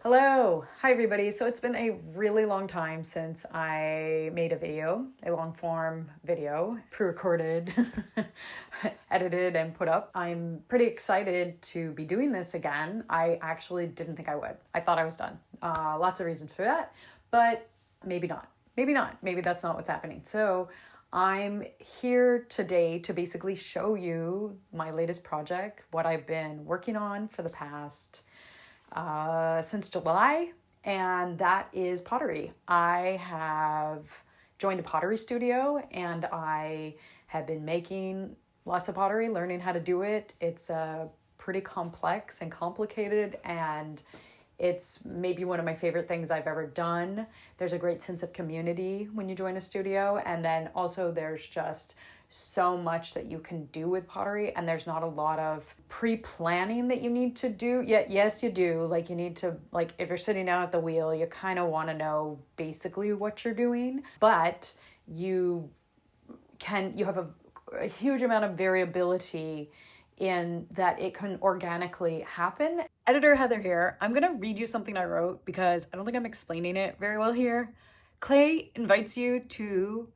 Hello, hi everybody. So it's been a really long time since I made a long form video, pre-recorded, edited and put up. I'm pretty excited to be doing this again. I actually didn't think I would. I thought I was done. Lots of reasons for that, but maybe not. Maybe not. Maybe that's not what's happening. So I'm here today to basically show you my latest project, what I've been working on for the past since July, and that is pottery. I have joined a pottery studio and I have been making lots of pottery, learning how to do it. It's pretty complex and complicated, and it's maybe one of my favorite things I've ever done. There's a great sense of community when you join a studio, and then also there's just so much that you can do with pottery, and there's not a lot of pre-planning that you need to do. Yet yes, you do. Like, you need to, like, if you're sitting down at the wheel, you kind of want to know basically what you're doing, but you have a huge amount of variability in that it can organically happen. Editor Heather here. I'm gonna read you something I wrote because I don't think I'm explaining it very well here. Clay invites you to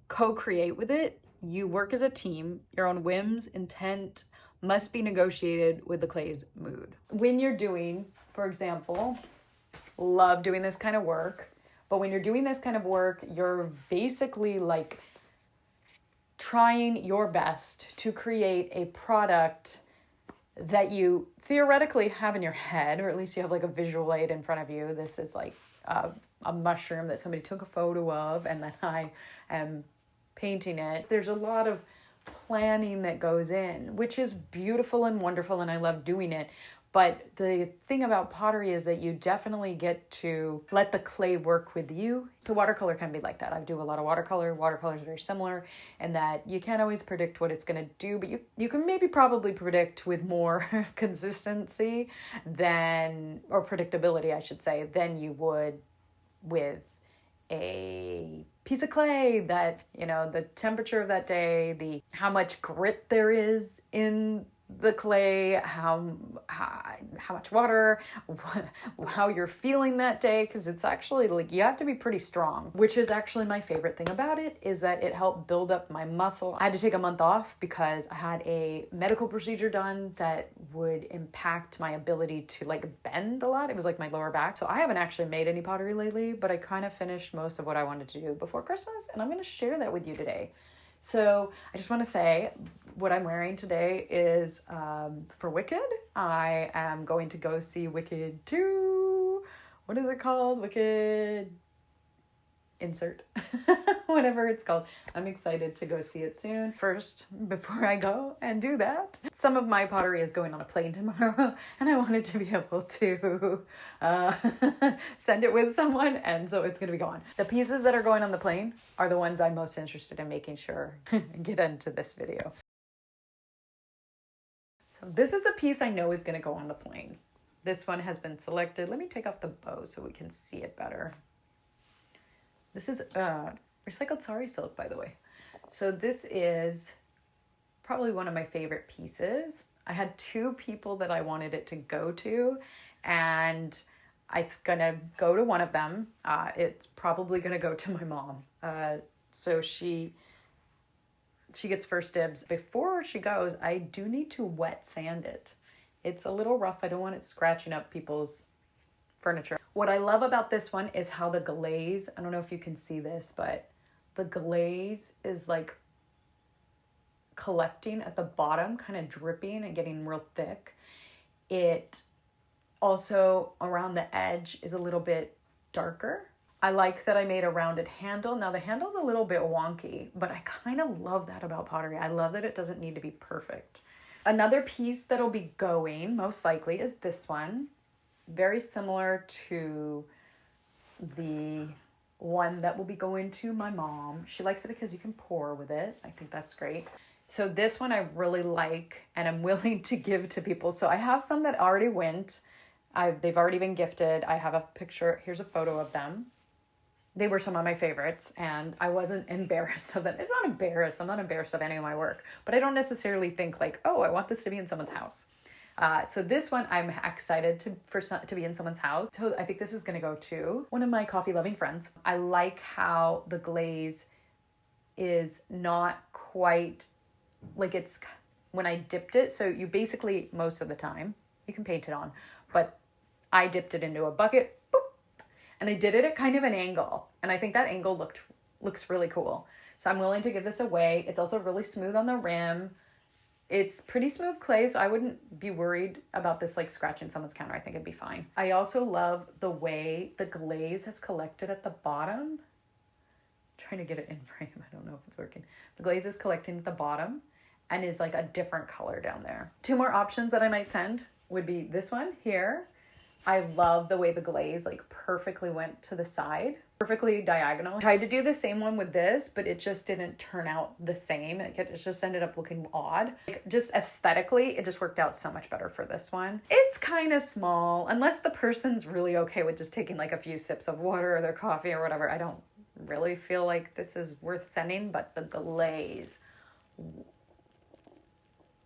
co-create with it. You work as a team. Your own whims, intent must be negotiated with the clay's mood. When you're doing, for example, love doing this kind of work, but when you're doing this kind of work, you're basically like trying your best to create a product that you theoretically have in your head, or at least you have like a visual aid in front of you. This is like a mushroom that somebody took a photo of, and then I am painting it. There's a lot of planning that goes in, which is beautiful and wonderful, and I love doing it. But the thing about pottery is that you definitely get to let the clay work with you. So watercolor can be like that. I do a lot of watercolor. Watercolor is very similar in that you can't always predict what it's going to do, but you can maybe probably predict with more consistency than, or predictability, I should say, than you would with a piece of clay. That, you know, the temperature of that day, how much grit there is in the clay, how much water, how you're feeling that day, because it's actually like you have to be pretty strong, which is actually my favorite thing about it, is that it helped build up my muscle. I had to take a month off because I had a medical procedure done that would impact my ability to like bend a lot. It was like my lower back. So I haven't actually made any pottery lately, but I kind of finished most of what I wanted to do before Christmas, and I'm going to share that with you today. So I just want to say what I'm wearing today is for Wicked. I am going to go see Wicked 2. What is it called? Wicked insert. Whatever it's called. I'm excited to go see it soon. First, before I go and do that, some of my pottery is going on a plane tomorrow, and I wanted to be able to send it with someone, and so it's going to be gone. The pieces that are going on the plane are the ones I'm most interested in making sure get into this video. So this is the piece I know is going to go on the plane. This one has been selected. Let me take off the bow so we can see it better. This is recycled sari silk, by the way. So this is probably one of my favorite pieces. I had two people that I wanted it to go to, and it's gonna go to one of them. It's probably gonna go to my mom. So she gets first dibs. Before she goes, I do need to wet sand it. It's a little rough. I don't want it scratching up people's furniture. What I love about this one is how the glaze, I don't know if you can see this, but the glaze is like collecting at the bottom, kind of dripping and getting real thick. It also around the edge is a little bit darker. I like that I made a rounded handle. Now the handle's a little bit wonky, but I kind of love that about pottery. I love that it doesn't need to be perfect. Another piece that'll be going, most likely, is this one. Very similar to the one that will be going to my mom. She likes it because you can pour with it. I think that's great. So this one I really like, and I'm willing to give to people. So I have some that already went. They've already been gifted. I have a picture. Here's a photo of them. They were some of my favorites, and I wasn't embarrassed of them. It's not embarrassed. I'm not embarrassed of any of my work, but I don't necessarily think like, oh, I want this to be in someone's house. So this one I'm excited to be in someone's house. So I think this is gonna go to one of my coffee loving friends. I like how the glaze is not quite like it's when I dipped it. So you basically, most of the time, you can paint it on, but I dipped it into a bucket, boop, and I did it at kind of an angle. And I think that angle looks really cool. So I'm willing to give this away. It's also really smooth on the rim. It's pretty smooth clay, so I wouldn't be worried about this like scratching someone's counter. I think it'd be fine. I also love the way the glaze has collected at the bottom. Trying to get it in frame. I don't know if it's working. The glaze is collecting at the bottom and is like a different color down there. Two more options that I might send would be this one here. I love the way the glaze like perfectly went to the side, perfectly diagonal. I tried to do the same one with this, but it just didn't turn out the same. It just ended up looking odd. Like, just aesthetically, it just worked out so much better for this one. It's kind of small, unless the person's really okay with just taking like a few sips of water or their coffee or whatever. I don't really feel like this is worth sending, but the glaze,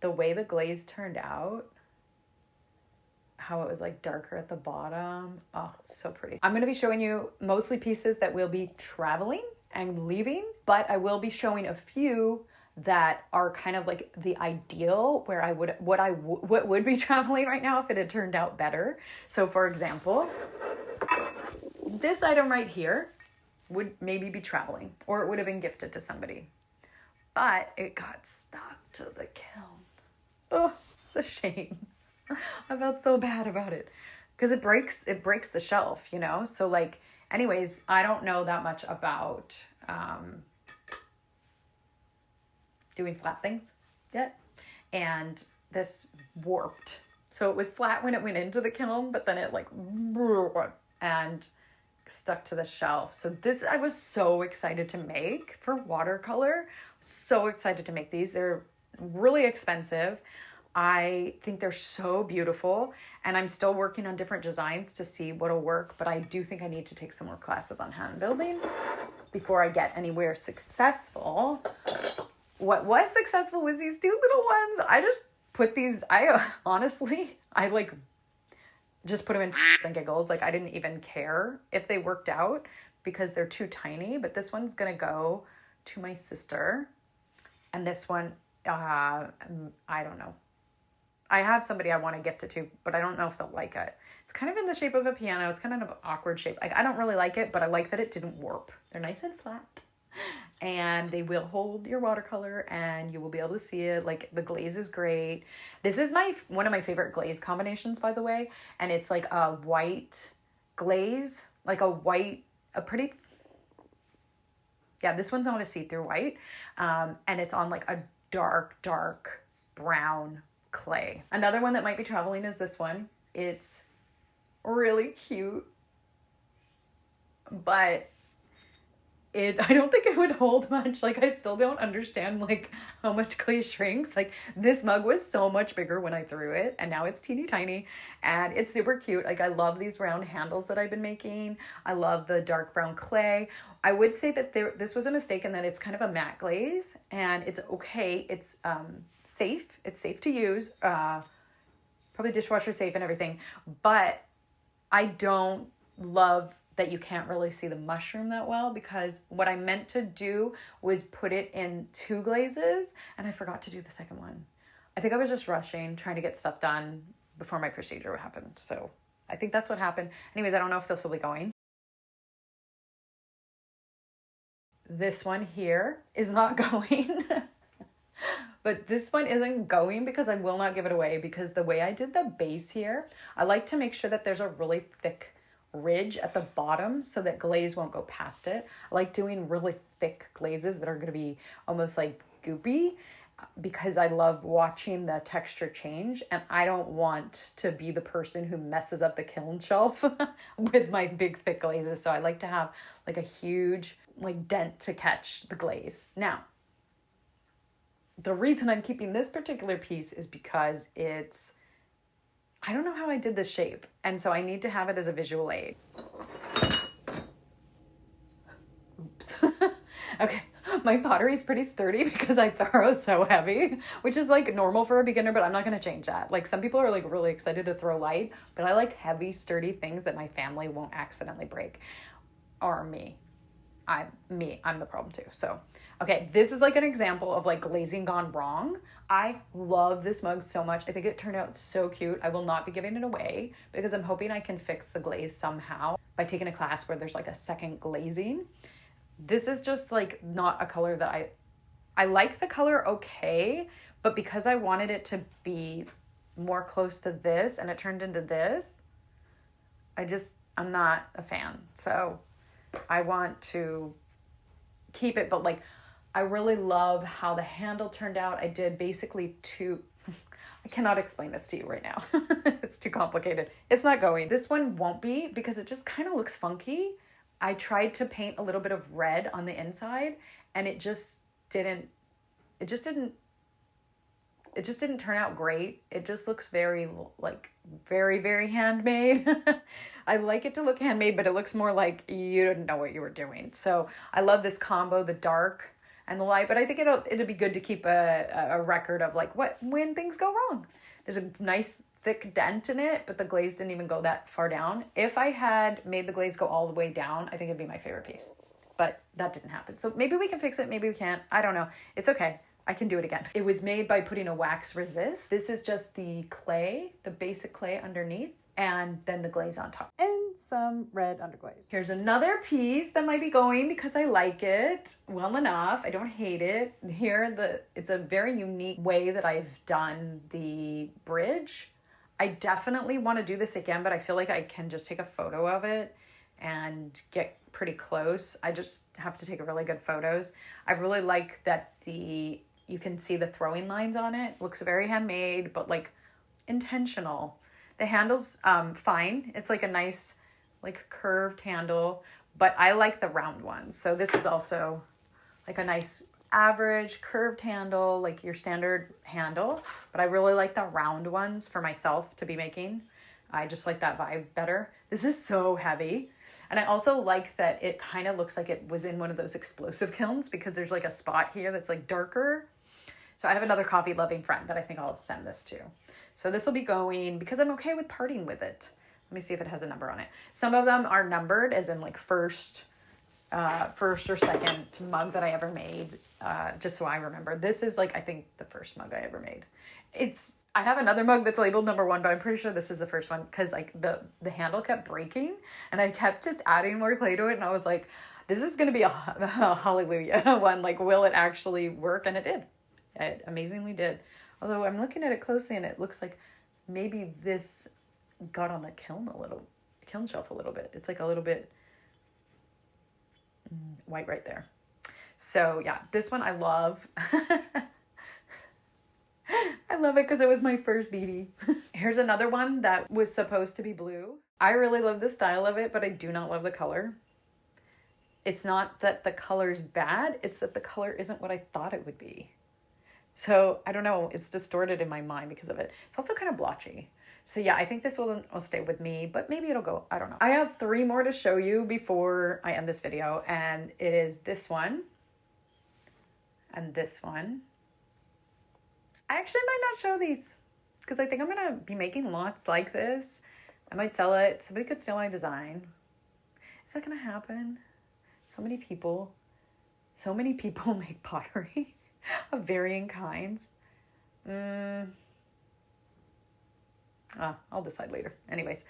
the way the glaze turned out, how it was like darker at the bottom. Oh, so pretty. I'm going to be showing you mostly pieces that will be traveling and leaving, but I will be showing a few that are kind of like the ideal where what would be traveling right now if it had turned out better. So for example, this item right here would maybe be traveling, or it would have been gifted to somebody, but it got stuck to the kiln. Oh, it's a shame. I felt so bad about it because it breaks the shelf, you know? So like, anyways, I don't know that much about doing flat things yet. And this warped. So it was flat when it went into the kiln, but then it like, and stuck to the shelf. So this, I was so excited to make for watercolor. So excited to make these. They're really expensive. I think they're so beautiful, and I'm still working on different designs to see what'll work, but I do think I need to take some more classes on hand building before I get anywhere successful. What was successful was these two little ones. I just put these, honestly, I like just put them in and giggles. Like I didn't even care if they worked out because they're too tiny, but this one's gonna go to my sister, and this one, I don't know. I have somebody I want to gift it to, but I don't know if they'll like it. It's kind of in the shape of a piano. It's kind of an awkward shape. Like I don't really like it, but I like that it didn't warp. They're nice and flat, and they will hold your watercolor, and you will be able to see it. Like the glaze is great. This is one of my favorite glaze combinations, by the way, and it's like a white glaze, like this one's on a see-through white, and it's on like a dark brown clay. Another one that might be traveling is this one. It's really cute, but I don't think it would hold much. Like I still don't understand like how much clay shrinks. Like this mug was so much bigger when I threw it, and now it's teeny tiny, and it's super cute. Like I love these round handles that I've been making. I love the dark brown clay. I would say that this was a mistake in that it's kind of a matte glaze, and it's okay. It's safe. It's safe to use. Probably dishwasher safe and everything, but I don't love that you can't really see the mushroom that well, because what I meant to do was put it in two glazes, and I forgot to do the second one. I think I was just rushing, trying to get stuff done before my procedure happened. So I think that's what happened. Anyways, I don't know if this will be going. This one here is not going. But this one isn't going because I will not give it away, because the way I did the base here, I like to make sure that there's a really thick ridge at the bottom so that glaze won't go past it. I like doing really thick glazes that are going to be almost like goopy, because I love watching the texture change, and I don't want to be the person who messes up the kiln shelf with my big thick glazes. So I like to have like a huge like dent to catch the glaze. Now, the reason I'm keeping this particular piece is because I don't know how I did this shape, and so I need to have it as a visual aid. Oops. Okay, My pottery is pretty sturdy because I throw so heavy, which is like normal for a beginner, but I'm not going to change that. Like some people are like really excited to throw light, but I like heavy, sturdy things that my family won't accidentally break. Or me. I'm the problem too. So, okay, this is like an example of like glazing gone wrong. I love this mug so much. I think it turned out so cute. I will not be giving it away because I'm hoping I can fix the glaze somehow by taking a class where there's like a second glazing. This is just like not a color that I like the color okay, but because I wanted it to be more close to this and it turned into this, I'm not a fan. So I want to keep it, but like I really love how the handle turned out. I did basically I cannot explain this to you right now. It's too complicated. It's not going. This one won't be because it just kind of looks funky. I tried to paint a little bit of red on the inside and it just didn't turn out great. It just looks very, very handmade. I like it to look handmade, but it looks more like you didn't know what you were doing. So I love this combo, the dark and the light, but I think it'll be good to keep a record of like when things go wrong. There's a nice thick dent in it, but the glaze didn't even go that far down. If I had made the glaze go all the way down, I think it'd be my favorite piece, but that didn't happen. So maybe we can fix it. Maybe we can't. I don't know. It's okay. I can do it again. It was made by putting a wax resist. This is just the clay, the basic clay underneath, and then the glaze on top. And some red underglaze. Here's another piece that might be going because I like it well enough. I don't hate it. It's a very unique way that I've done the bridge. I definitely want to do this again, but I feel like I can just take a photo of it and get pretty close. I just have to take really good photos. I really like that you can see the throwing lines on it. Looks very handmade, but like intentional. The handle's fine. It's like a nice like curved handle, but I like the round ones. So this is also like a nice average curved handle, like your standard handle, but I really like the round ones for myself to be making. I just like that vibe better. This is so heavy. And I also like that it kind of looks like it was in one of those explosive kilns because there's like a spot here that's like darker. So I have another coffee loving friend that I think I'll send this to. So this will be going because I'm okay with parting with it. Let me see if it has a number on it. Some of them are numbered as in like first or second mug that I ever made, just so I remember. This is like, I think the first mug I ever made. I have another mug that's labeled number 1, but I'm pretty sure this is the first one because like the handle kept breaking and I kept just adding more clay to it. And I was like, this is going to be a hallelujah one. Like, will it actually work? And it did. It amazingly did. Although I'm looking at it closely and it looks like maybe this got on the kiln shelf a little bit. It's like a little bit white right there. So yeah, this one I love. I love it because it was my first beadie. Here's another one that was supposed to be blue. I really love the style of it, but I do not love the color. It's not that the color's bad, it's that the color isn't what I thought it would be. So I don't know, it's distorted in my mind because of it. It's also kind of blotchy. So yeah, I think this will stay with me, but maybe it'll go, I don't know. I have 3 more to show you before I end this video, and it is this one and this one. I actually might not show these because I think I'm going to be making lots like this. I might sell it. Somebody could steal my design. Is that going to happen? So many people make pottery of varying kinds. I'll decide later. Anyways,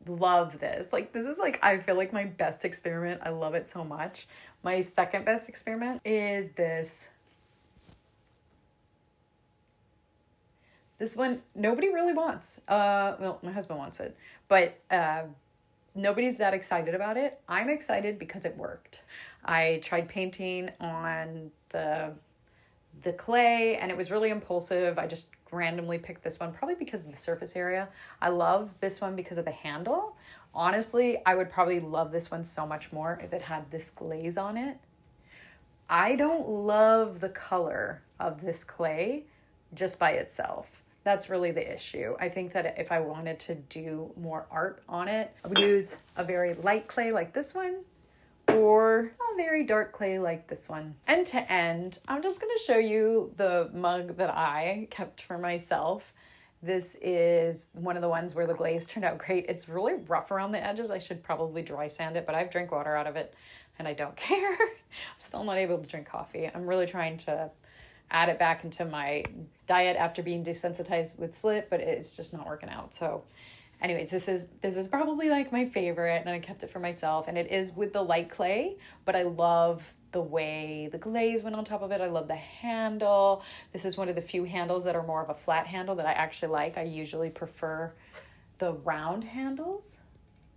love this. Like, this is like, I feel like my best experiment. I love it so much. My second best experiment is this. This one, nobody really wants. Well, my husband wants it, but nobody's that excited about it. I'm excited because it worked. I tried painting on the clay and it was really impulsive. I just randomly picked this one, probably because of the surface area. I love this one because of the handle. Honestly, I would probably love this one so much more if it had this glaze on it. I don't love the color of this clay just by itself. That's really the issue. I think that if I wanted to do more art on it, I would use a very light clay like this one, or a very dark clay like this one. And to end, I'm just gonna show you the mug that I kept for myself. This is one of the ones where the glaze turned out great. It's really rough around the edges. I should probably dry sand it, but I've drank water out of it and I don't care. I'm still not able to drink coffee. I'm really trying to add it back into my diet after being desensitized with slit, but it's just not working out. So anyways, this is probably like my favorite, and I kept it for myself, and it is with the light clay, but I love the way the glaze went on top of it. I love the handle. This is one of the few handles that are more of a flat handle that I actually like. I usually prefer the round handles.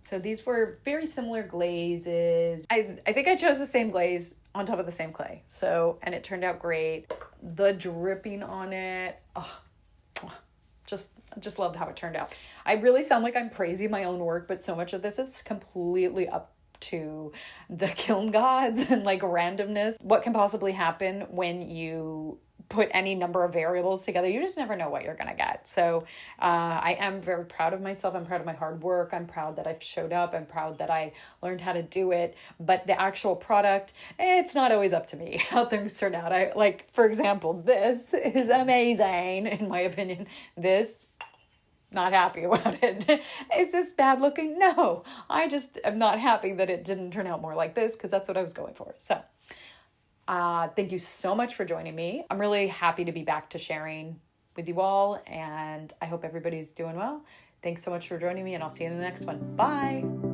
So these were very similar glazes. I think I chose the same glaze on top of the same clay. So, and it turned out great. The dripping on it, just loved how it turned out. I really sound like I'm praising my own work, but so much of this is completely up to the kiln gods and like randomness. What can possibly happen when you put any number of variables together? You just never know what you're gonna get. So I am very proud of myself. I'm proud of my hard work. I'm proud that I've showed up. I'm proud that I learned how to do it. But the actual product, it's not always up to me how things turn out. For example, this is amazing in my opinion. This, not happy about it. Is this bad looking? No, I just am not happy that it didn't turn out more like this, because that's what I was going for. So thank you so much for joining me. I'm really happy to be back to sharing with you all, and I hope everybody's doing well. Thanks so much for joining me, and I'll see you in the next one. Bye.